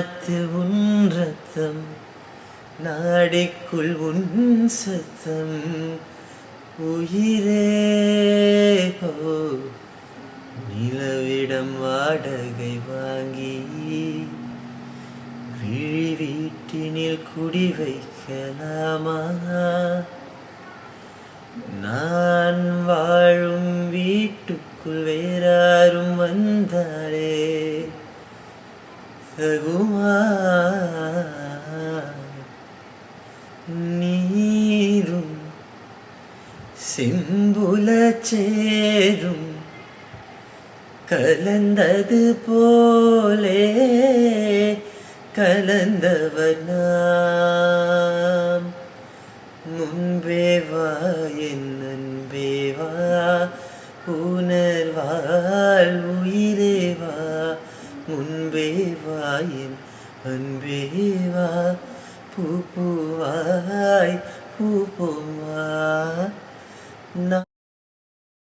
நாணத்தில் உன் ரத்தம், நாடிக்குள் உன் சத்தம். உயிரே ஓ, நிலவிடம் வாடகை வாங்கி விழி வீட்டினில் குடி வைக்கலாமா? நான் வாழும் வீட்டுக்குள் வேறாரும் வந்தாலே தகுமா? நீரும் செம்புல சேரும் கலந்தது போலே கலந்தவர் நாம். முன்பே வா என் அன்பே வா, உணர்வால் உயிரே வா. முன்பே வா என் அன்பே வா, பூ பூவாய் பூ பூவா.